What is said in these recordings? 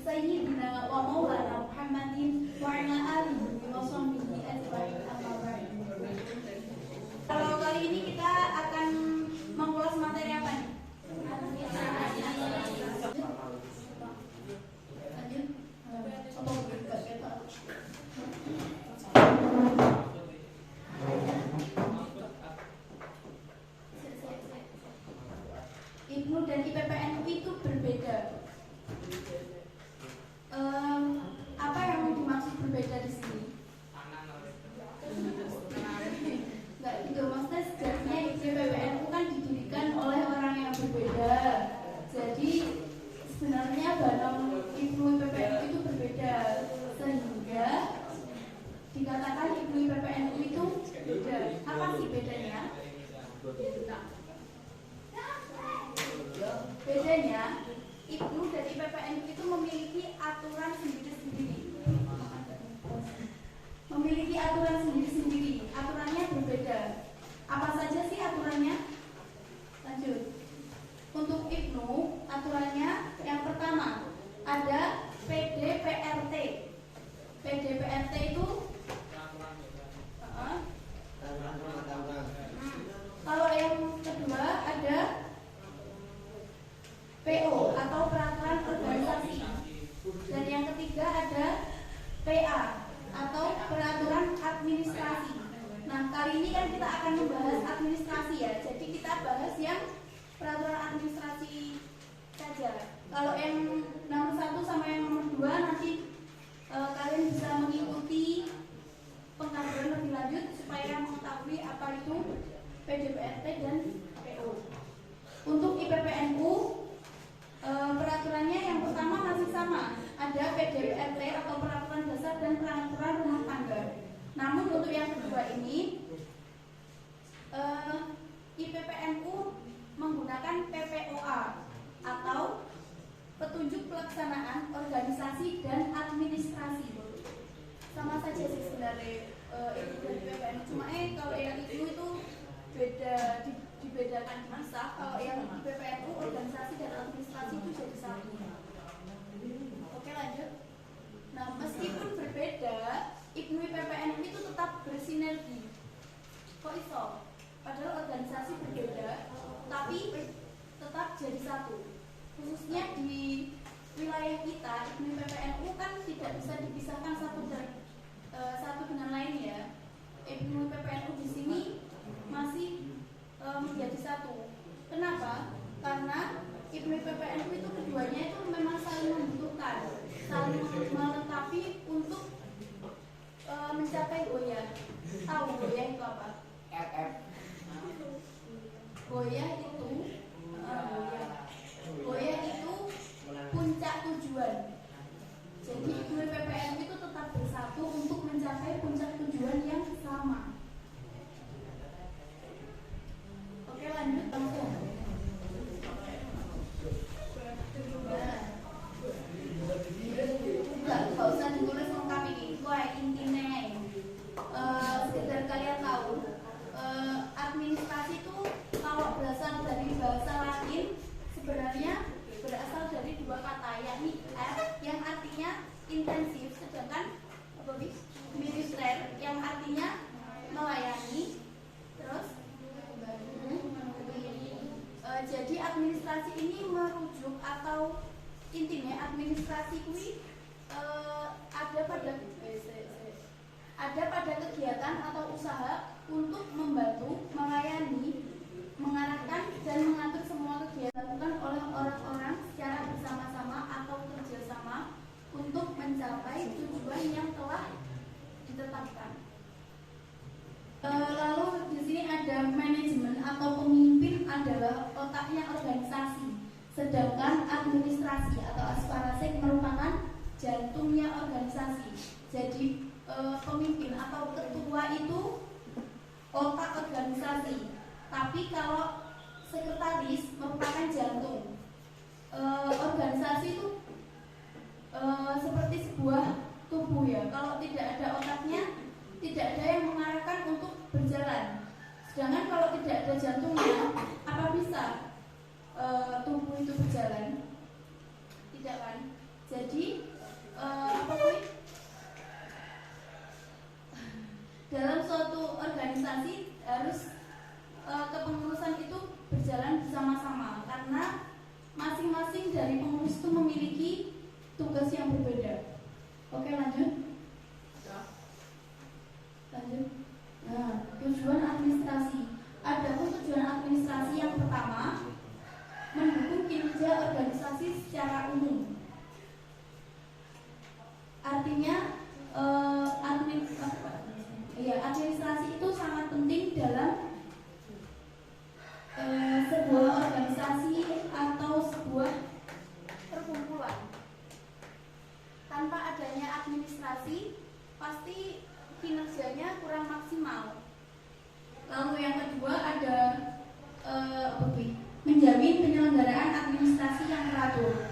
sayyidina wa maulana Muhammadin wa ala alihi wa sahbihi ajma'in amma ba'd. Kalau kali ini kita akan mengulas materi apa nih? IPNU dan IPPNU itu berbeda. Apa yang dimaksud berbeda di sini? Enggak gitu, maksudnya sejatinya IPPNU kan didirikan oleh orang yang berbeda. Jadi sebenarnya barang IPNU IPPNU itu berbeda, sehingga dikatakan IPNU IPPNU itu beda. Apa sih bedanya? Bedanya, IPNU dan IPPNU itu memiliki aturan sendiri-sendiri. Memiliki aturan sendiri-sendiri. Aturannya berbeda. Apa saja sih aturannya? Lanjut. Untuk IPNU, aturannya yang pertama ada PDPRT. PDPRT itu kalau yang kedua ada PO atau peraturan organisasi, dan yang ketiga ada PA atau peraturan administrasi. Nah, kali ini kan kita akan membahas administrasi ya, jadi kita bahas yang peraturan administrasi saja. Kalau yang nomor 1 sama yang nomor 2 nanti kalian bisa mengikuti pengkajian lebih lanjut supaya mengetahui apa itu PDPRT dan PO. Untuk IPPNU peraturannya yang pertama masih sama, ada PDPRT atau peraturan dasar dan peraturan rumah tangga. Namun untuk yang kedua ini IPPNU menggunakan PPOA atau petunjuk pelaksanaan organisasi dan administrasi. Sama saja sih sebenarnya itu dari IPPNU, cuma kalau yang itu beda, dibedakan di masa. Kalau yang IPPNU organisasi dan administrasi itu jadi satu. Oke, lanjut. Nah, meskipun berbeda, IPNU IPPNU itu tetap bersinergi. Kok iso? Padahal organisasi berbeda, tapi tetap jadi satu. Khususnya di wilayah kita, IPNU IPPNU kan tidak bisa dipisahkan satu dengan lain ya. IPNU IPPNU di sini masih menjadi satu. Kenapa? Karena IPNU IPPNU itu keduanya itu memang saling membutuhkan, saling melengkapi untuk mencapai goyah. Tahu goyah itu apa? Goyah itu goyah itu puncak tujuan. Jadi IPNU IPPNU itu tetap bersatu untuk mencapai puncak tujuan yang sama. Oke, lanjut langsung. Enggak usah ditulis lengkap ini. Wah, intinya sekedar kalian tahu administrasi itu kalau berasal dari bahasa Latin sebenarnya berasal dari dua kata, yakni yang artinya intensif, sedangkan minister yang artinya melayani. Terus jadi administrasi ini merujuk atau intinya administrasi ini ada pada kegiatan atau usaha untuk membantu, melayani, mengarahkan dan mengatur semua kegiatan dilakukan oleh orang-orang secara bersama-sama atau kerjasama untuk mencapai tujuan yang telah ditetapkan. Lalu di sini ada manajemen atau pemimpin adalah otaknya organisasi, sedangkan administrasi atau asparasik merupakan jantungnya organisasi. Jadi pemimpin atau ketua itu otak organisasi, tapi kalau sekretaris merupakan jantung. Organisasi itu seperti sebuah tubuh ya. Kalau tidak ada otaknya, tidak ada yang mengarahkan untuk berjalan. Sedangkan kalau tidak ada jantungnya, apa bisa tubuh itu berjalan? Tidak kan? Jadi dari pengurus itu memiliki tugas yang berbeda. Oke, lanjut. Nah, tujuan administrasi. Adapun tujuan administrasi yang pertama, mendukung kinerja organisasi secara umum. Artinya administrasi itu sangat penting dalam sebuah organisasi atau sebuah perkumpulan. Tanpa adanya administrasi, pasti kinerjanya kurang maksimal. Lalu yang kedua ada menjamin penyelenggaraan administrasi yang teratur.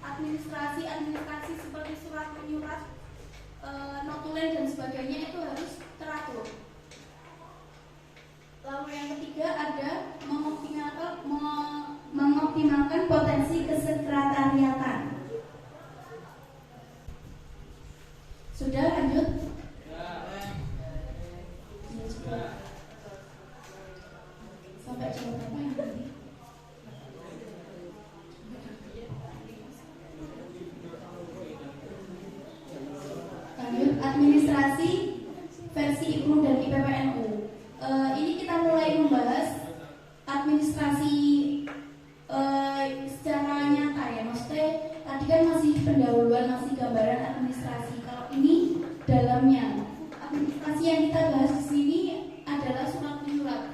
Administrasi seperti surat menyurat, notulen dan sebagainya itu harus teratur. Lalu yang ketiga ada mengoptimalkan potensi kesekretariatan. Sudah, lanjut. Sampai jam berapa yang tadi? Lanjut, administrasi versi IPNU dan IPPNU. Ini kita mulai membahas administrasi secara nyata ya, maksudnya tadi kan masih pendahuluan, masih gambaran administrasi. Kalau ini dalamnya, administrasi yang kita bahas di sini adalah surat menyurat.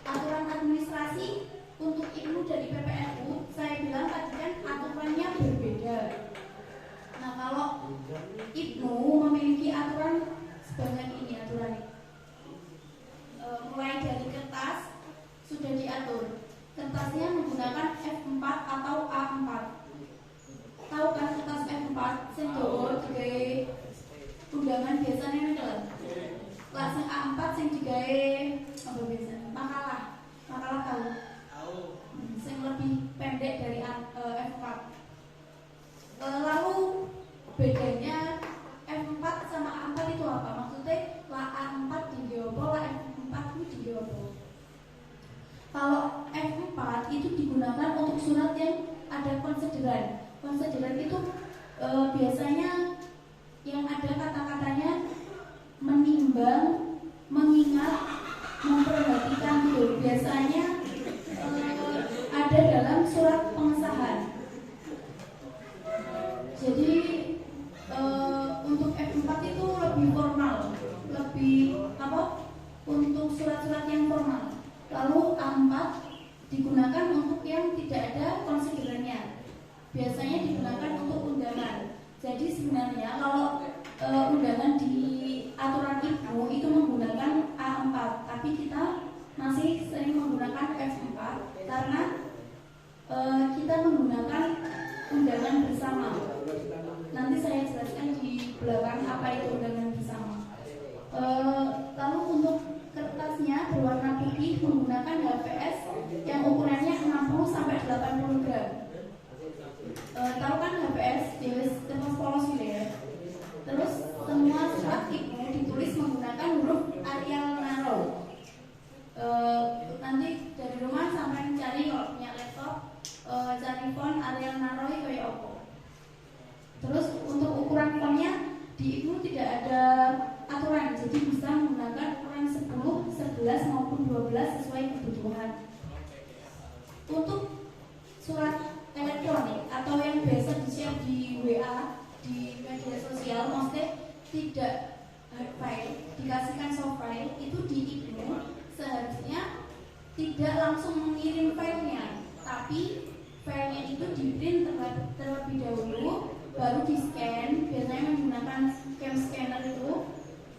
Aturan administrasi untuk IPNU dan IPPNU, saya bilang tadi kan aturannya berbeda. Nah, kalau IPNU memiliki aturan sebanyak ini aturannya. Mulai dari kertas sudah diatur. Kertasnya menggunakan F4 atau A4. Tahu kan kertas F4 sing dawa digawe undangan biasanya kan? Kelas A4 sing digawe apa biasanya? Makalah tahu. Sing lebih pendek dari F4. Lalu bedanya F4 sama A4 itu apa? Maksudnya la A4 digawe la F4 itu digawe. Kalau F4 itu digunakan untuk surat yang ada konsideran. Konsideran itu biasanya yang ada kata-katanya menimbang, mengingat, memperhatikan itu. Biasanya ada dalam surat pengesahan. Jadi untuk F4 itu lebih formal, untuk surat-surat yang formal. Lalu A4 digunakan untuk yang tidak ada konsiderannya. Biasanya digunakan untuk undangan. Jadi sebenarnya kalau undangan di aturan itu menggunakan A4, tapi kita masih sering menggunakan F4 karena kita menggunakan undangan bersama. Nanti saya jelaskan di belakang apa itu undangan bersama. Lalu untuk kertasnya berwarna putih menggunakan HVS yang ukurannya 60 sampai 80 gram. Tahu kan HVS jenis kertas polos gitu ya. Terus semua surat itu ditulis menggunakan huruf Arial Naro. Nanti dari rumah sampai mencari kalau punya laptop, cari font Arial Naro kayak apa. Terus untuk ukuran fontnya di IPNU tidak ada aturan, jadi bisa menggunakan ukuran 10, 11 maupun 12 sesuai kebutuhan. Untuk surat elektronik atau yang biasa di-share di WA, di media sosial, maksudnya tidak hard file, dikasihkan soft file, itu di IPNU seharusnya tidak langsung mengirim filenya, tapi filenya itu di-print terlebih dahulu, baru di-scan, biasanya menggunakan cam scanner itu,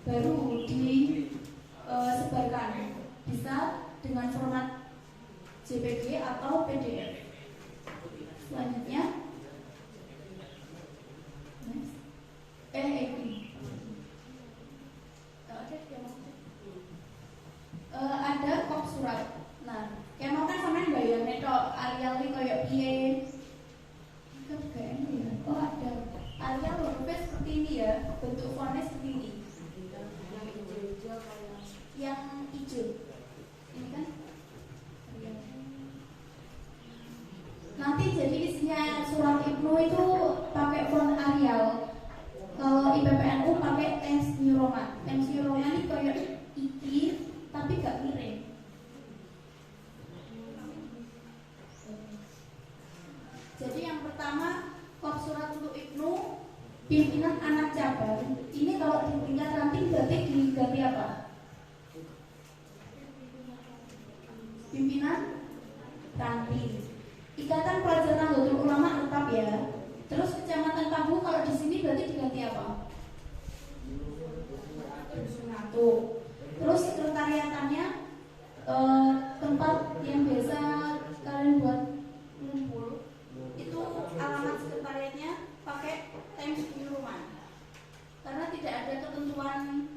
baru disebarkan. Bisa dengan format JPG atau PDF. Selanjutnya ada kop surat. Nah, kayak mau kan sampean bayangnya tok Arial iki koyo piye? Kan kayaknya oh ada Arial hurufnya seperti ini ya, bentuk fontnya seperti ini. Yang hijau ini kan jadi isinya surat IPNU itu pakai font Arial. Kalau IPPNU pakai Times New Roman. Times New Roman ini kayak iki tapi gak miring. Jadi yang pertama kop surat untuk IPNU pimpinan anak cabang. Ini kalau di tingkat ranting berarti diganti apa? Pimpinan ranting. Ikatan Pelajar Nahdlatul Ulama tetap ya. Terus Kecamatan Panggung kalau di sini berarti diganti apa? Sunatu. Terus sekretariatannya tempat yang biasa kalian buat ngumpul itu alamat sekretariatnya pakai Times New Roman. Karena tidak ada ketentuan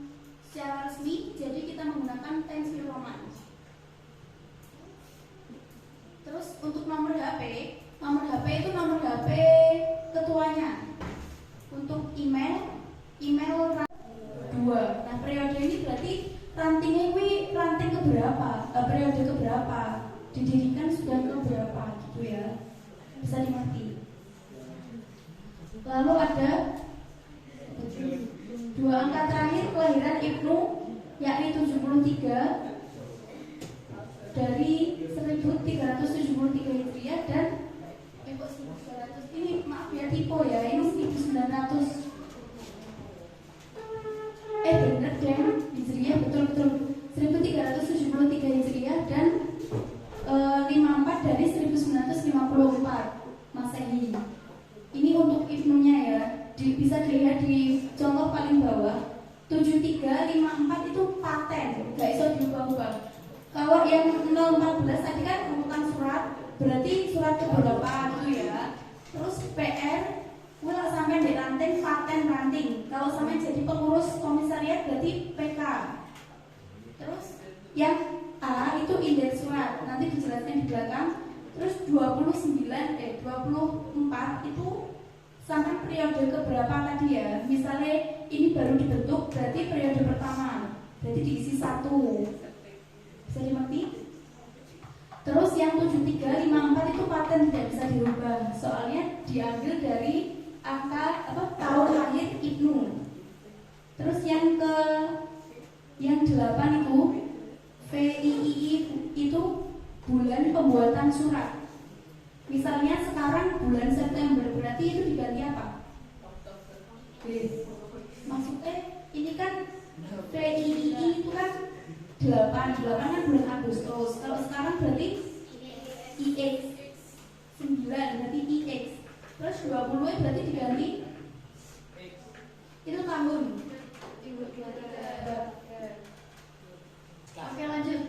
secara resmi, jadi kita menggunakan Times New Roman. Terus untuk nomor HP itu nomor HP ketuanya. Untuk email 2. Nah periode ini berarti rantingnya ranting keberapa? Periode keberapa? Didirikan sudah keberapa gitu ya? Bisa dimengerti. Lalu ada 2 angka terakhir kelahiran IPNU yakni 73 dari 1373 Hijriah dan kok 1900 ini maaf ya tipe ya, ini 1900 bener deh Hijriah, betul 1373 Hijriah dan 54 dari 1954 Masehi. Ini untuk IPNU-nya ya, bisa dilihat di contoh paling bawah. 7354 itu paten, gak iso diubah-ubah. Kalau yang 014 tadi kan urutan surat, berarti surat keberapa gitu ya. Terus PR, gue lah sampai di ranting paten ranting. Kalau sampai jadi pengurus komisariat berarti PK. Terus yang A itu indeks surat, nanti dijelaskan di belakang. Terus 24 itu sampai periode keberapa tadi ya. Misalnya ini baru dibentuk, berarti periode pertama, berarti diisi 1. Bisa dimengerti? Terus yang 7354 itu paten tidak bisa dirubah, soalnya diambil dari angka tahun lahir IPNU. Terus yang 8 itu VIII itu bulan pembuatan surat. Misalnya sekarang bulan September, berarti itu diganti apa? Maksudnya ini kan VIII itu kan 8 kan bulan Agustus. Kalau sekarang berarti IX 9 berarti IX. Terus 20 berarti diganti itu tahun. Oke lanjut.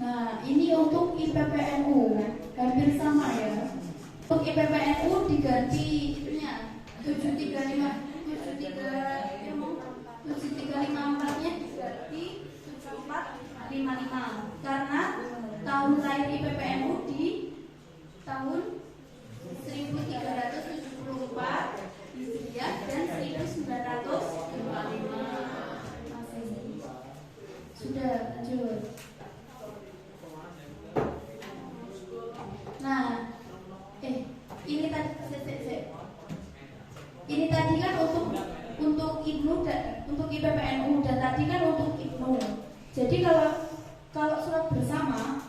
Nah ini untuk IPPNU hampir sama ya. Untuk IPPNU diganti itunya 7354-nya diganti 7455 karena tahun lahir IPPNU di tahun 1374 Hijriah dan 1955 Masehi. Sudah lanjut. Nah, ini tadi kan untuk IPNU dan untuk IPPNU dan tadi kan untuk IPNU. Jadi kalau surat bersama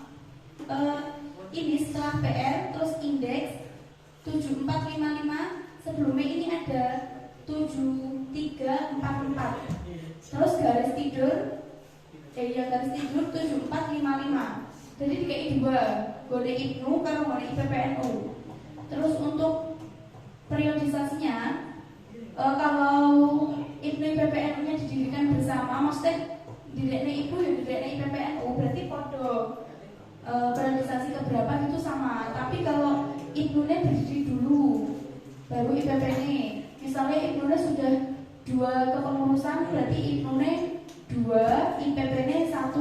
ini setelah PR terus indeks 7455 sebelumnya ini ada 7344 terus garis tidur garis tidur 7455. Jadi kayak 2 gode IPNU karo gode IPPNU. Terus untuk periodisasinya kalau IPNU IPPNU nya didirikan bersama, maksudnya didirikan IPNU ya didirikan IPPNU berarti podo periodisasi keberapa itu sama. Tapi kalau IPNU nya berdiri dulu baru IPP nya, misalnya IPNU nya sudah 2 kepengurusan berarti IPNU nya 2, IPP nya 1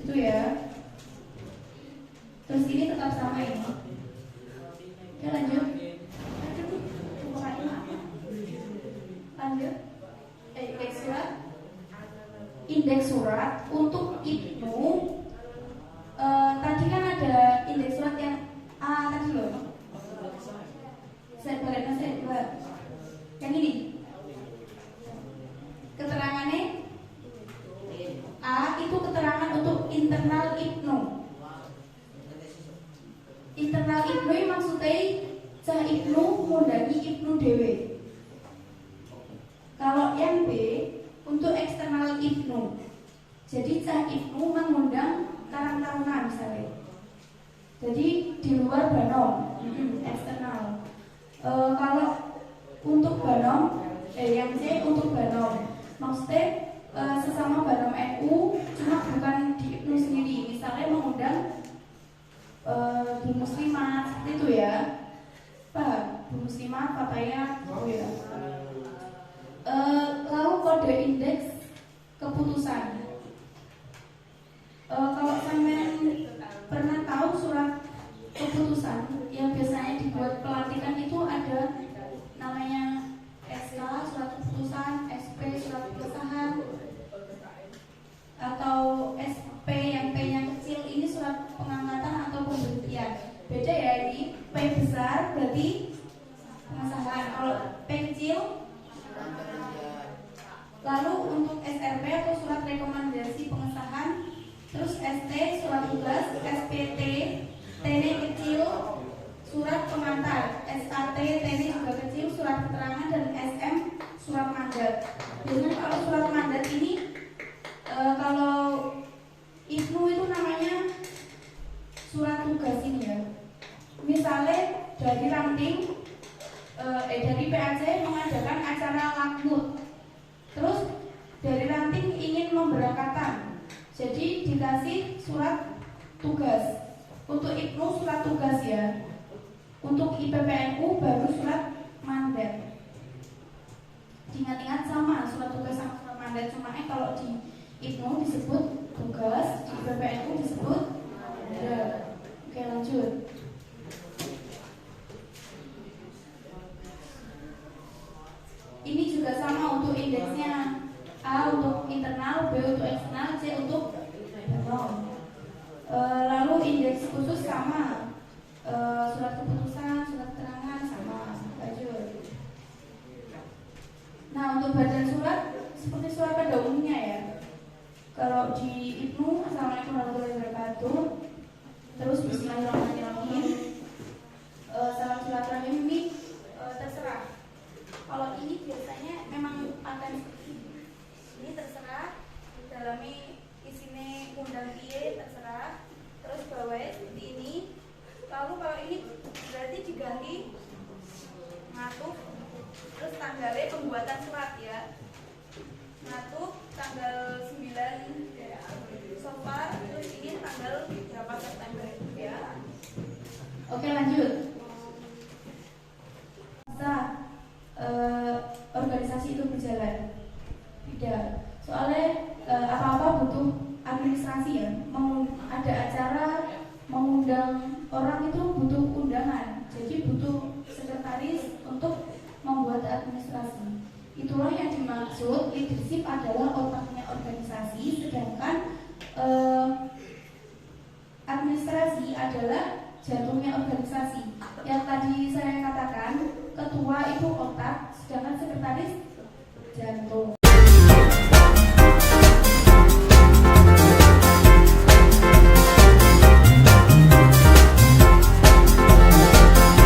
gitu ya. Terus ini tetap sama ini. Oke lanjut. Lanjut. Indeks surat untuk IPNU internal IPNU. Internal IPNU maksudnya cah IPNU ngundangi IPNU dewe. Kalau yang B untuk eksternal IPNU. Jadi cah IPNU mengundang Karang Taruna misalnya. Jadi di luar Banom, eksternal. Kalau untuk Banom, yang C untuk Banom, maksudnya sesama Banom NU, cuma bukan di IPNU sendiri. Misalnya mengundang Bu Muslimat, seperti itu ya. Pak, Bu Muslimat, Papaya, oh ya. Lalu kode indeks keputusan. Kalau sampean pernah tahu surat keputusan yang biasanya dibuat pelantikan itu ada namanya SK, surat keputusan, SP, surat pengesahan, atau SP yang P-nya kecil ini surat pengangkatan atau pemberhentian. Beda ya, ini P besar berarti pengesahan, kalau P kecil. Lalu untuk SRP atau surat rekomendasi pengesahan, terus ST surat tugas, SPT TN kecil surat pengantar, SAT TN juga kecil surat keterangan, dan SM surat mandat. Biasanya kalau surat mandat ini kalau IPNU itu namanya surat tugas ini ya. Misalnya dari ranting dari PAC mengadakan acara lakmut, terus dari ranting ingin memberangkatkan, jadi dikasih surat tugas. Untuk IPNU surat tugas ya. Untuk IPPNU baru surat mandat. Diingat-ingat sama surat tugas sama surat mandat, cuma kalau di IPNU disebut tugas, di IPPNU disebut mandat. Oke, lanjut. Ini juga sama untuk indeksnya. A untuk internal, B untuk eksternal, C untuk Banom. Lalu indeks khusus sama, surat keputusan, surat keterangan sama. Lanjut. Nah, untuk badan surat seperti surat pada umumnya ya. Kalau di IPNU, Assalamualaikum warahmatullahi wabarakatuh, terus Bismillahirrahmanirrahim, salam silaturahim, ini terserah. Kalau ini biasanya memang pakai ini terserah, dalamnya isinya undang piye terserah, terus bawahnya seperti ini. Lalu kalau ini berarti diganti ngatuk, terus tanggalnya pembuatan surat ya, ngatuk tanggal 9 so far, terus ini tanggal berapa September ya. Oke, lanjut. Masa organisasi itu berjalan tidak, soalnya apa-apa butuh administrasi ya. Ada acara mengundang orang itu butuh undangan, jadi butuh sekretaris untuk membuat administrasi. Itulah yang dimaksud leadership adalah otaknya organisasi, sedangkan administrasi adalah jantungnya organisasi. Yang tadi saya katakan, ketua itu otak, sedangkan sekretaris jantung.